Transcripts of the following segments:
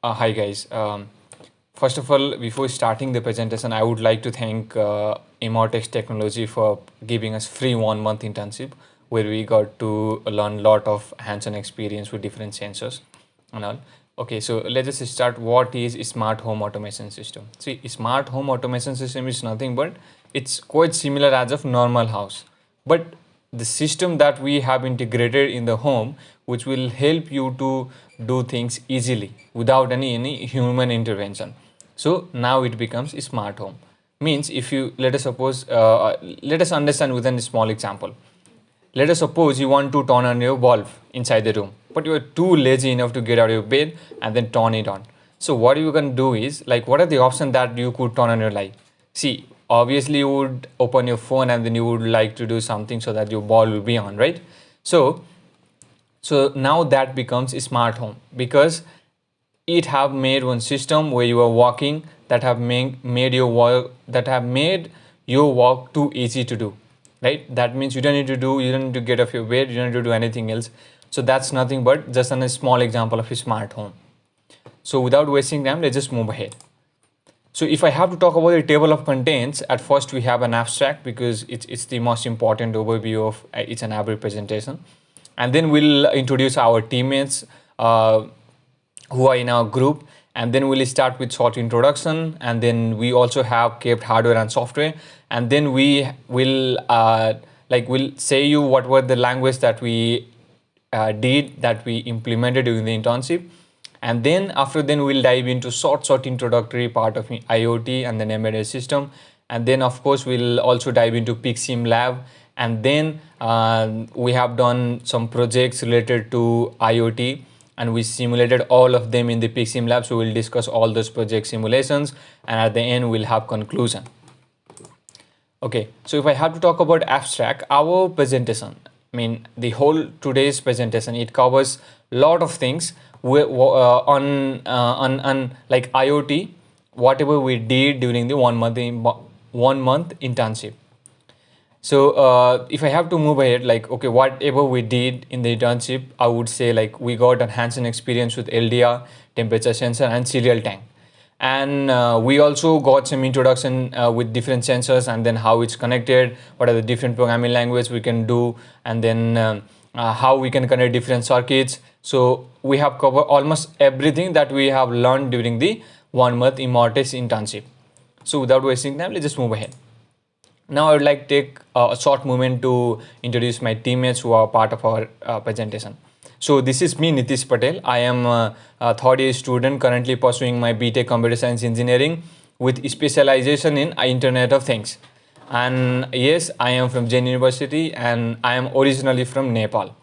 Hi guys. First of all, before starting the presentation, I would like to thank Emertxe Technology for giving us free 1 month internship, where we got to learn a lot of hands-on experience with different sensors and all. Okay, so let us start. What is smart home automation system? See, smart home automation system is nothing but it's quite similar as of normal house, but the system that we have integrated in the home, which will help you to do things easily without any human intervention. So now it becomes a smart home. Means if you let us understand with a small example. Let us suppose you want to turn on your bulb inside the room, but you are too lazy enough to get out of your bed and then turn it on. So what you can do is, like, what are the options that you could turn on your light? See, obviously you would open your phone and then you would like to do something so that your bulb will be on, right? So now that becomes a smart home because it have made one system where you are working that have made your work too easy to do, right? That means you don't need to get off your bed, you don't need to do anything else. So that's nothing but just a small example of a smart home. So without wasting time, let's just move ahead. So if I have to talk about the table of contents, at first we have an abstract because it's the most important overview of each and every presentation. And then we'll introduce our teammates who are in our group, and then we'll start with short introduction, and then we also have kept hardware and software, and then we will we'll say you what were the language that we did that we implemented during the internship. And then after then we'll dive into short introductory part of IoT and then embedded system. And then of course we'll also dive into PICSimlab. And then we have done some projects related to IoT, and we simulated all of them in the PICSimlab. So we'll discuss all those project simulations, and at the end we'll have conclusion. Okay, so if I have to talk about abstract, our presentation, I mean the whole today's presentation, it covers a lot of things on like IoT, whatever we did during the 1 month internship. So if I have to move ahead, like, okay, whatever we did in the internship, I would say like we got a hands-on experience with LDR, temperature sensor, and serial tank. And we also got some introduction with different sensors and then how it's connected, what are the different programming languages we can do, and then how we can connect different circuits. So we have covered almost everything that we have learned during the 1 month Emertxe internship. So without wasting time, let's just move ahead. Now I would like to take a short moment to introduce my teammates who are part of our presentation. So this is me, Nitish Patel. I am a third year student currently pursuing my BTech Computer Science Engineering with specialization in Internet of Things. And yes, I am from Jain University and I am originally from Nepal.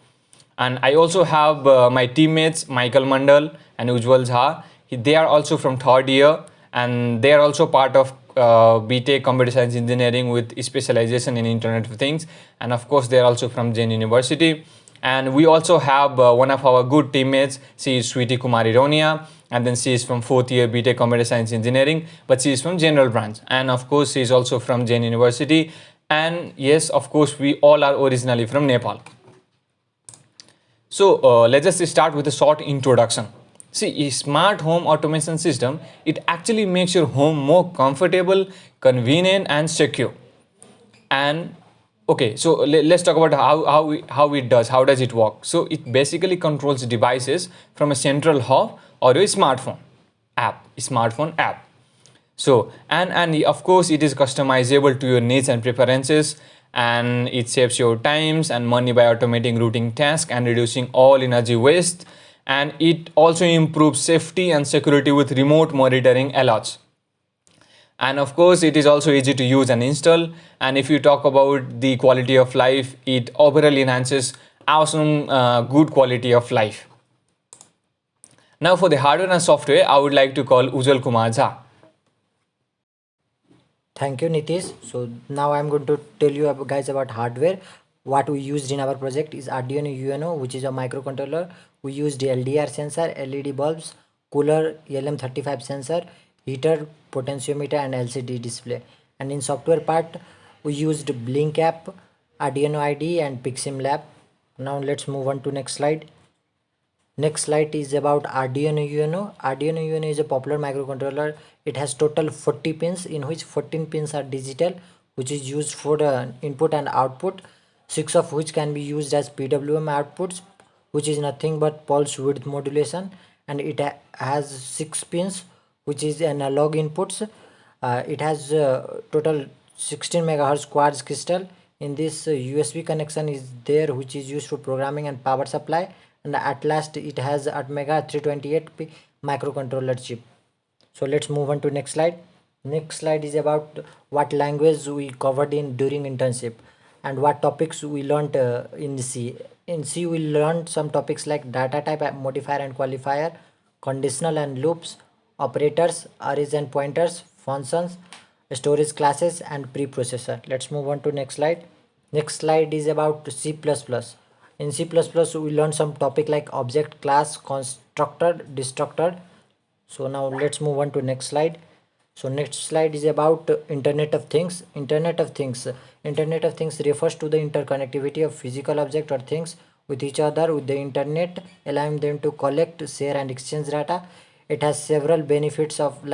And I also have my teammates Michael Mandal and Ujjwal Jha. They are also from third year and they are also part of BTech Computer Science Engineering with specialization in Internet of Things. And of course, they are also from Jain University. And we also have one of our good teammates. She is Sweety Kumari Rauniyar, and then she is from fourth year BTech Computer Science Engineering, but she is from general branch. And of course, she is also from Jain University. And yes, of course, we all are originally from Nepal. So let's just start with a short introduction. See, a smart home automation system, it actually makes your home more comfortable, convenient, and secure. And okay, so let's talk about how does it work. So it basically controls devices from a central hub or a smartphone app. So and of course it is customizable to your needs and preferences, and it saves your times and money by automating routine tasks and reducing all energy waste. And it also improves safety and security with remote monitoring alerts. And of course it is also easy to use and install. And if you talk about the quality of life, it overall enhances awesome good quality of life. Now for the hardware and software, I would like to call Ujjwal Kumar Jha. Thank you, Nitish. So now I'm going to tell you guys about hardware. What we used in our project is Arduino UNO, which is a microcontroller. We used LDR sensor, LED bulbs, cooler, LM35 sensor, heater, potentiometer, and LCD display. And in software part, we used Blynk app, Arduino IDE, and PICSimlab. Now let's move on to next slide. Next slide is about Arduino UNO. Arduino UNO is a popular microcontroller. It has total 40 pins, in which 14 pins are digital, which is used for the input and output, 6 of which can be used as PWM outputs, which is nothing but pulse width modulation, and it has 6 pins, which is analog inputs. It has total 16 megahertz quartz crystal. In this USB connection is there, which is used for programming and power supply, and at last it has Atmega 328p microcontroller chip. So let's move on to next slide. Next slide is about what language we covered in during internship and what topics we learned in C. In C we learned some topics like data type, modifier and qualifier, conditional and loops, operators, arrays and pointers, functions, storage classes and preprocessor. Let's move on to next slide. Next slide is about C++. In C++ we learned some topic like object, class, constructor, destructor. So now let's move on to next slide. So next slide is about Internet of Things. Internet of Things refers to the interconnectivity of physical objects or things with each other with the internet, allowing them to collect, share and exchange data. It has several benefits of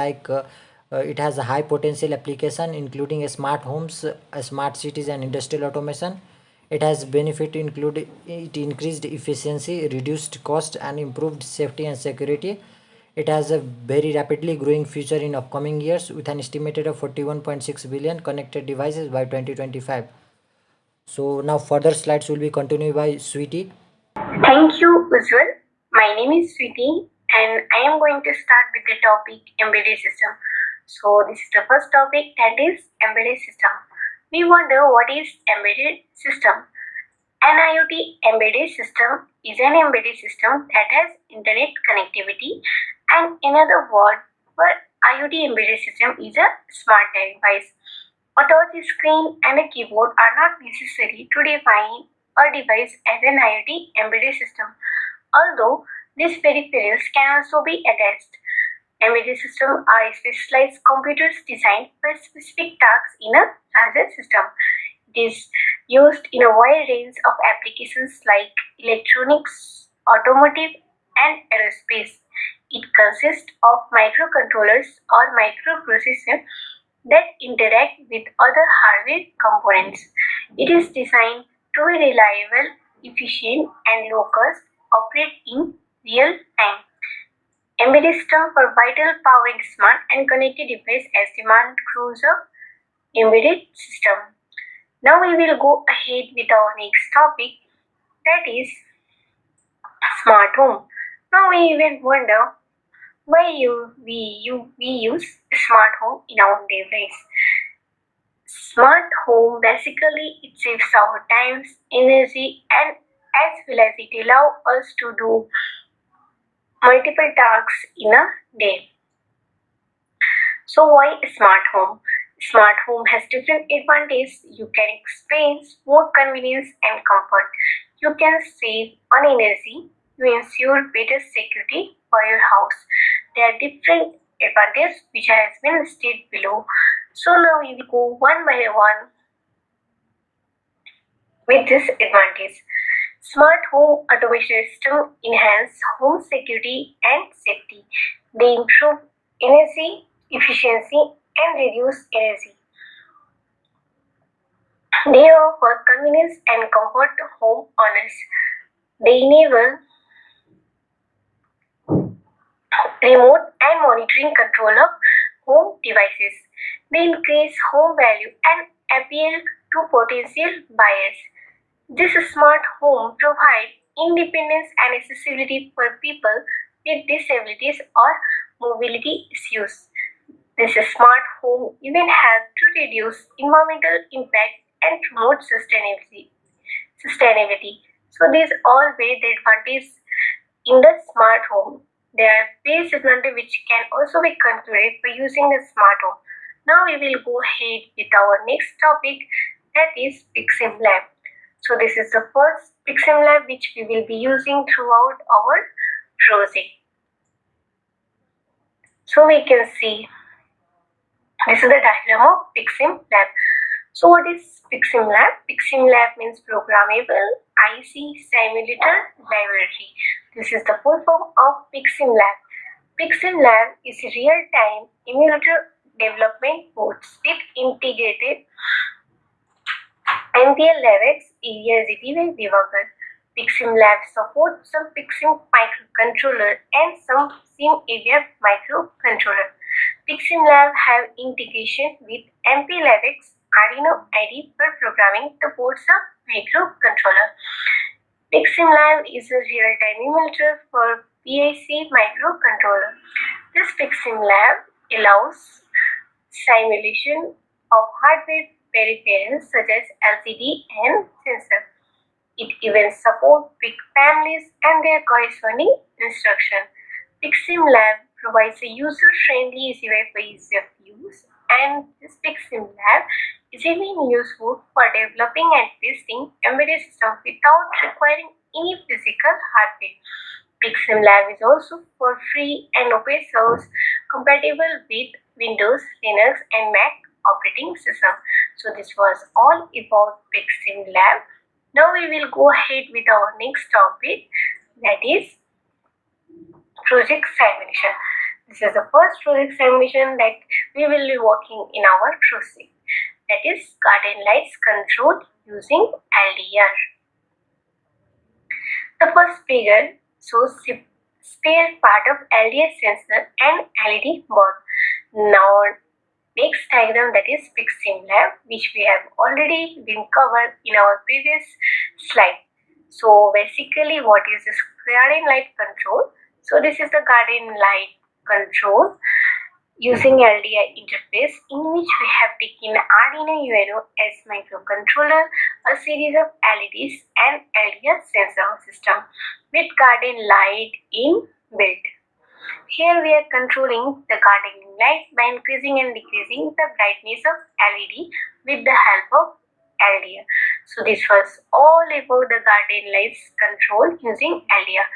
it has a high potential application including smart homes, smart cities and industrial automation. It has benefit include it increased efficiency, reduced cost and improved safety and security. It has a very rapidly growing future in upcoming years with an estimated of 41.6 billion connected devices by 2025. So now further slides will be continued by Sweety. Thank you, Ujjwal. My name is Sweety and I am going to start with the topic embedded system. So this is the first topic, that is embedded system. We wonder what is embedded system. An IoT embedded system is an embedded system that has internet connectivity, and in other words, IoT embedded system is a smart device. A touch screen and a keyboard are not necessary to define a device as an IoT embedded system, although these peripherals can also be attached. Embedded systems are specialized computers designed for specific tasks in a larger system. It is used in a wide range of applications like electronics, automotive, and aerospace. It consists of microcontrollers or microprocessors that interact with other hardware components. It is designed to be reliable, efficient, and low cost, operate in real time. Embedded system for vital powering smart and connected devices as demand grows up. Embedded system. Now we will go ahead with our next topic, that is smart home. Now we even wonder why we use smart home in our device. Smart home basically it saves our time, energy, and as well as it allows us to do multiple tasks in a day. So why a smart home? Smart home has different advantages. You can experience more convenience and comfort. You can save on energy. You ensure better security for your house. There are different advantages which has been listed below. So now we will go one by one with this advantage. Smart home automation system enhance home security and safety. They improve energy efficiency and reduce energy. They offer convenience and comfort to homeowners. They enable remote and monitoring control of home devices. They increase home value and appeal to potential buyers. This smart home provides independence and accessibility for people with disabilities or mobility issues. This smart home even helps to reduce environmental impact and promote sustainability. So these all were the advantages in the smart home. There are various advantages which can also be concluded by using a smart home. Now we will go ahead with our next topic, that is PICSimlab. So this is the first PICSimlab which we will be using throughout our project. So we can see this is the diagram of PICSimlab. So what is PICSimlab? PICSimlab means Programmable IC Simulator Library. This is the full form of PICSimlab. PICSimlab is a real-time emulator development board with integrated MPL11 area ZTV debugger. PICSimlab supports some PICSim microcontroller and some SimAVIA microcontroller. PICSimlab have integration with MP11 Arduino IDE for programming the board's microcontroller. PICSimlab is a real-time emulator for PIC microcontroller. This PICSimlab allows simulation of hardware peripherals such as LCD and sensor. It even supports PIC families and their corresponding instruction. PICSimlab provides a user-friendly easy way for ease of use, and this PICSimlab is even useful for developing and testing embedded systems without requiring any physical hardware. PICSimlab is also for free and open source, compatible with Windows, Linux, and Mac operating system. So this was all about PICSimlab. Now we will go ahead with our next topic, that is project simulation. This is the first project simulation that we will be working in our project, that is garden lights controlled using LDR. The first figure shows spare part of LDR sensor and LED bulb. Now next diagram, that is PICSimlab, which we have already been covered in our previous slide. So basically, what is this garden light control? So this is the garden light control using LDR interface, in which we have taken Arduino UNO as microcontroller, a series of LEDs and LDR sensor system with garden light inbuilt. Here we are controlling the gardening light by increasing and decreasing the brightness of LED with the help of LDR. So this was all about the garden lights control using LDR.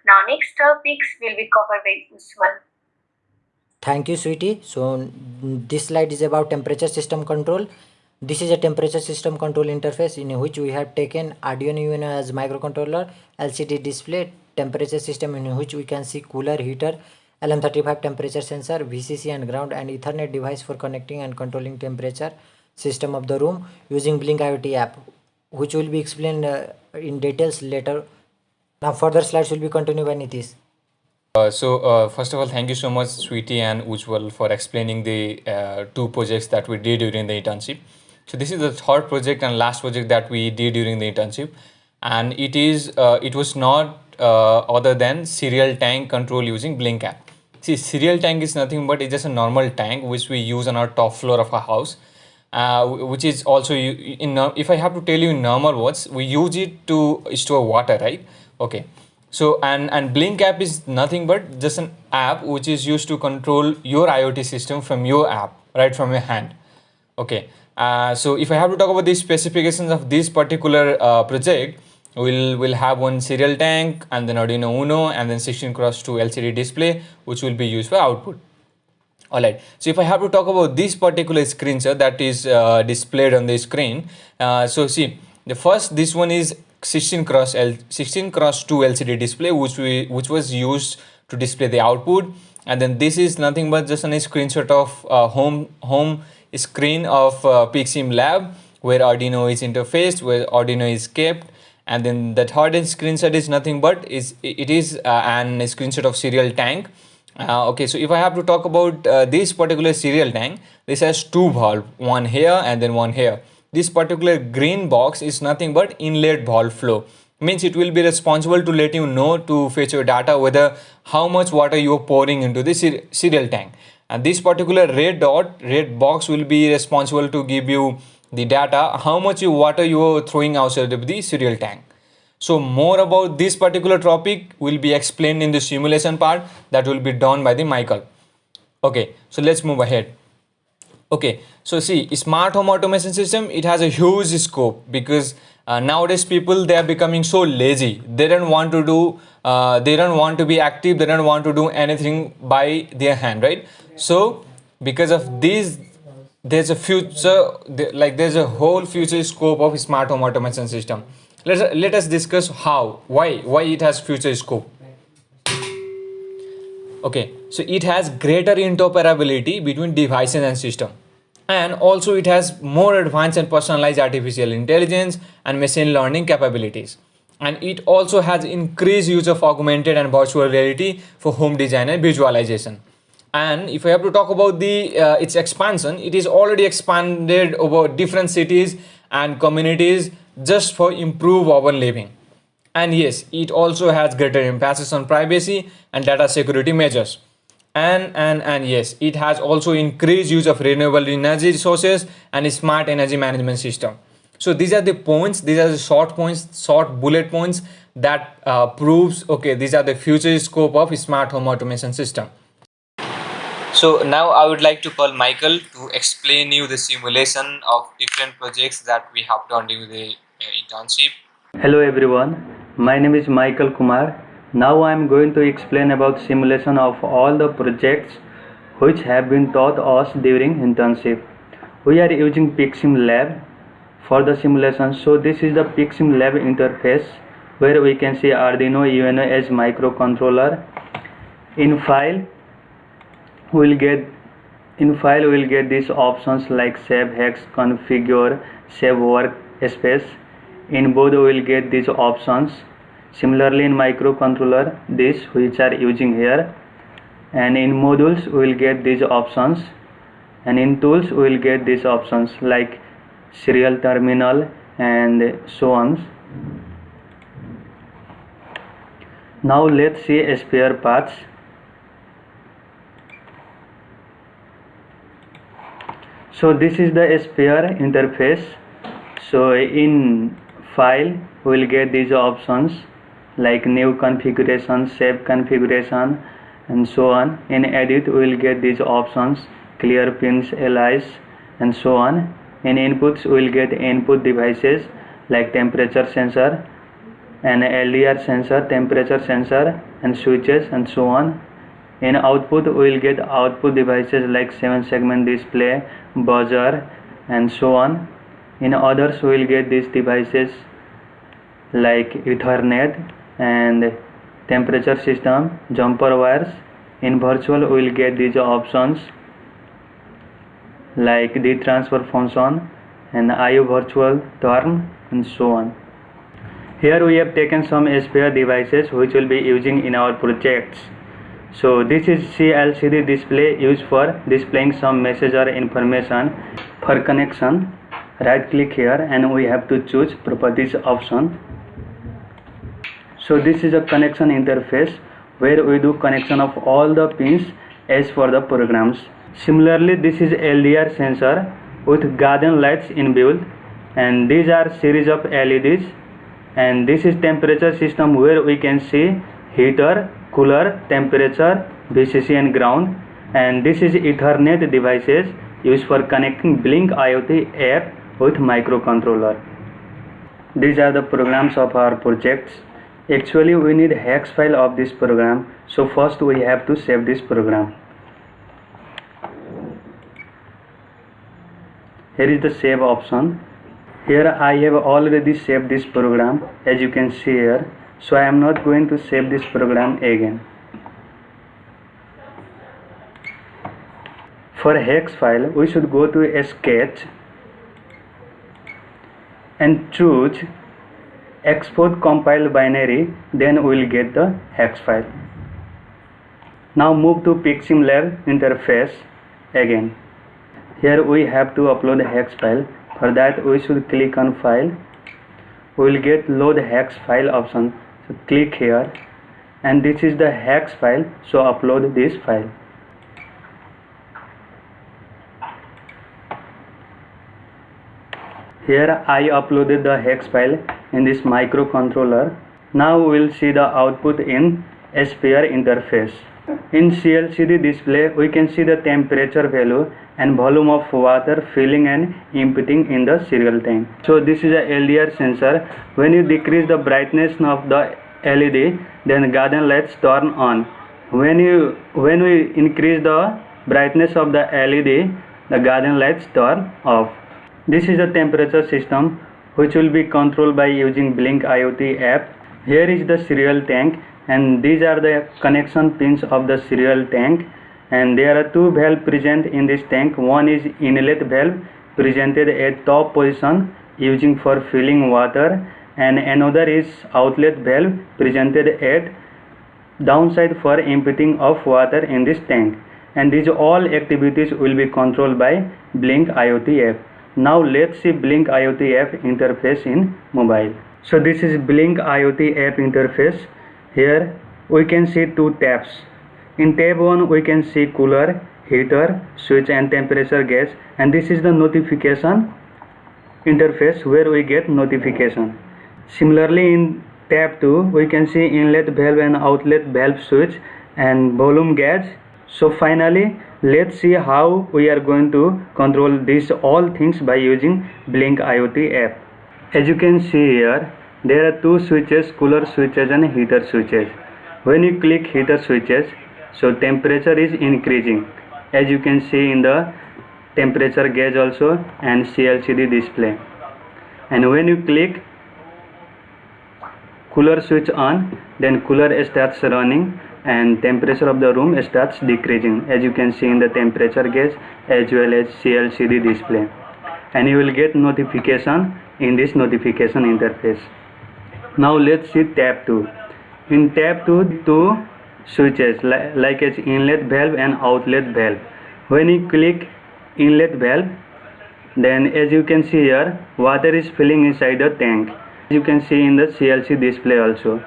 Now next topics will be covered by Ujjwal. Thank you, Sweety. So this slide is about temperature system control. This is a temperature system control interface in which we have taken Arduino UNO as microcontroller, LCD display, temperature system in which we can see cooler, heater, LM35 temperature sensor, VCC and ground, and Ethernet device for connecting and controlling temperature system of the room using Blynk IoT app, which will be explained in details later. Now further slides will be continued by Nitish. First of all, thank you so much, Sweety and Ujjwal, for explaining the two projects that we did during the internship. So this is the third project and last project that we did during the internship, and it was not other than serial tank control using Blynk app. See, serial tank is nothing but it's just a normal tank which we use on our top floor of our house, which is also if I have to tell you in normal words, we use it to store water, right? Okay. So and Blynk app is nothing but just an app which is used to control your IoT system from your app, right from your hand. Okay. So if I have to talk about the specifications of this particular project, we'll have one serial tank and then Arduino Uno and then 16x2 LCD display which will be used for output. Alright, so if I have to talk about this particular screen, sir, that is displayed on the screen. So see, this one is 16x2 LCD display which was used to display the output, and then this is nothing but just a screenshot of home screen of PICSimlab where Arduino is interfaced, where Arduino is kept, and then the third screenshot is nothing but it is an screenshot of serial tank. Okay, so if I have to talk about this particular serial tank, this has two valves, one here and then one here. This particular green box is nothing but inlet valve flow. Means it will be responsible to let you know to fetch your data whether how much water you are pouring into the serial tank. And this particular red box will be responsible to give you the data how much water you are throwing outside of the serial tank. So more about this particular topic will be explained in the simulation part that will be done by the Michael. Okay, so let's move ahead. Okay, so see, smart home automation system, it has a huge scope because nowadays people, they are becoming so lazy. They don't want to do they don't want to be active, they don't want to do anything by their hand, right? So because of this, there's a future, there's a whole future scope of smart home automation system. Let us discuss why it has future scope. Okay, so it has greater interoperability between devices and system, and also it has more advanced and personalized artificial intelligence and machine learning capabilities, and it also has increased use of augmented and virtual reality for home design and visualization. And if I have to talk about the its expansion, it is already expanded over different cities and communities just for improve urban living. And yes, it also has greater emphasis on privacy and data security measures. And yes, it has also increased use of renewable energy resources and smart energy management system. So these are the points, these are the short points, short bullet points that proves, okay, these are the future scope of smart home automation system. So now I would like to call Michael to explain you the simulation of different projects that we have done during the internship. Hello everyone, my name is Michael Kumar. Now I am going to explain about simulation of all the projects which have been taught us during internship. We are using PICSimlab for the simulation. So this is the PICSimlab interface where we can see Arduino UNO as microcontroller. In file we will get these options like save hex, configure, save workspace. In both we will get these options. Similarly in microcontroller, this which are using here, and in modules we will get these options, and in tools we will get these options like serial terminal and so on. Now let's see spare parts. So this is the spare interface. So in file we will get these options like new configuration, save configuration, and so on. In edit we will get these options, clear pins, alias, and so on. In inputs we will get input devices like temperature sensor and LDR sensor, temperature sensor, and switches, and so on. In output we will get output devices like 7-segment display, buzzer, and so on. In others we will get these devices like Ethernet and temperature system, jumper wires. In virtual we will get these options like the transfer function and IO virtual turn, and so on. Here we have taken some spare devices which will be using in our projects. So this is CLCD display used for displaying some message or information. For connection, right click here and we have to choose properties option. So this is a connection interface where we do connection of all the pins as for the programs. Similarly, this is LDR sensor with garden lights inbuilt, and these are series of LEDs. And this is temperature system where we can see heater, cooler, temperature, VCC, and ground. And this is Ethernet devices used for connecting Blynk IoT app with microcontroller. These are the programs of our projects. Actually we need hex file of this program, so first we have to save this program. Here is the save option. Here I have already saved this program, as you can see here, so I am not going to save this program again. For hex file we should go to a sketch and choose export compile binary, then we will get the hex file. Now move to PICSimlab interface again. Here we have to upload a hex file. For that we should click on file. We will get load hex file option. So click here, and this is the hex file, so upload this file. Here I uploaded the hex file in this microcontroller. Now we will see the output in SPR interface. In CLCD display we can see the temperature value and volume of water filling and emptying in the cereal tank. So this is a LDR sensor. When you decrease the brightness of the LED, then garden lights turn on. When we increase the brightness of the LED, the garden lights turn off. This is a temperature system which will be controlled by using Blynk IoT app. Here is the cereal tank. and these are the connection pins of the serial tank, and there are two valves present in this tank. One is inlet valve presented at top position using for filling water, and another is outlet valve presented at downside for emptying of water in this tank, and these all activities will be controlled by Blynk IoT app. Now let's see Blynk IoT app interface in mobile. So this is Blynk IoT app interface. Here we can see two tabs. In tab 1 we can see cooler, heater, switch and temperature gauge, and this is the notification interface where we get notification. Similarly in tab 2 we can see inlet valve and outlet valve switch and volume gauge. So finally let's see how we are going to control these all things by using Blynk IoT app. As you can see here, there are two switches, cooler switches and heater switches. When you click heater switches, so temperature is increasing, as you can see in the temperature gauge also and CLCD display. And when you click cooler switch on, then cooler starts running and temperature of the room starts decreasing, as you can see in the temperature gauge as well as CLCD display. And you will get notification in this notification interface. Now let's see tab 2. In tab 2, two switches like as inlet valve and outlet valve. When you click inlet valve, then as you can see here, water is filling inside the tank. You can see in the CLC display also.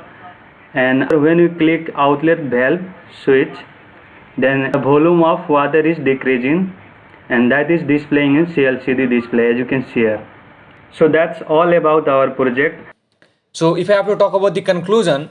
And when you click outlet valve switch, then the volume of water is decreasing, and that is displaying in CLCD display, as you can see here. So that's all about our project. So if I have to talk about the conclusion,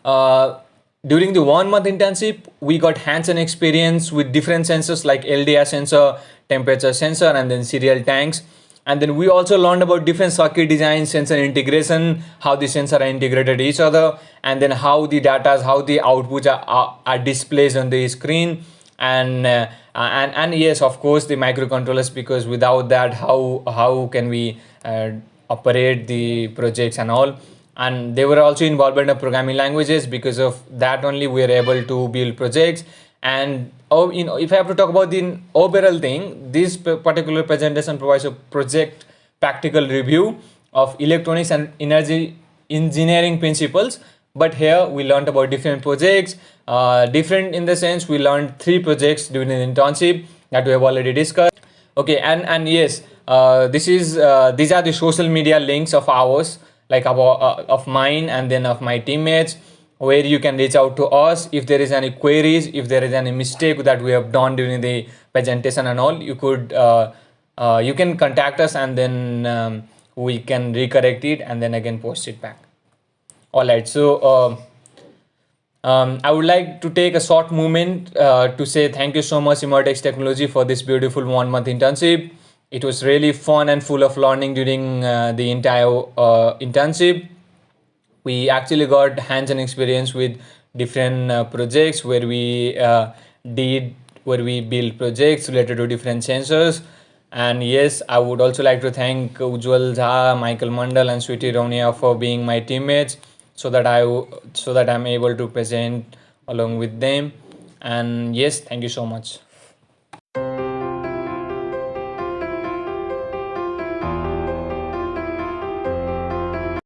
during the 1 month internship, we got hands-on experience with different sensors like LDR sensor, temperature sensor, and then serial tanks. And then we also learned about different circuit design, sensor integration, how the sensors are integrated each other, and then how the data, how the outputs are displayed on the screen. And yes, of course, the microcontrollers, because without that, how can we operate the projects and all. And they were also involved in the programming languages. Because of that only we are able to build projects. And if I have to talk about the overall thing, this particular presentation provides a project practical review of electronics and energy engineering principles. But here we learned about different projects, different in the sense we learned 3 projects during the internship that we have already discussed. Okay, and yes, these are the social media links of ours, like of mine and then of my teammates, where you can reach out to us if there is any queries, if there is any mistake that we have done during the presentation and all. You can contact us, and then we can recorrect it and then again post it back. All right, so I would like to take a short moment to say thank you so much Emertxe Technology for this beautiful 1 month internship. It was really fun and full of learning during the entire internship. We actually got hands-on experience with different projects where we build projects related to different sensors. And yes, I would also like to thank Ujjwal Jha, Michael Mandal, and Sweety Rauniyar for being my teammates, so that I'm able to present along with them. And yes, thank you so much.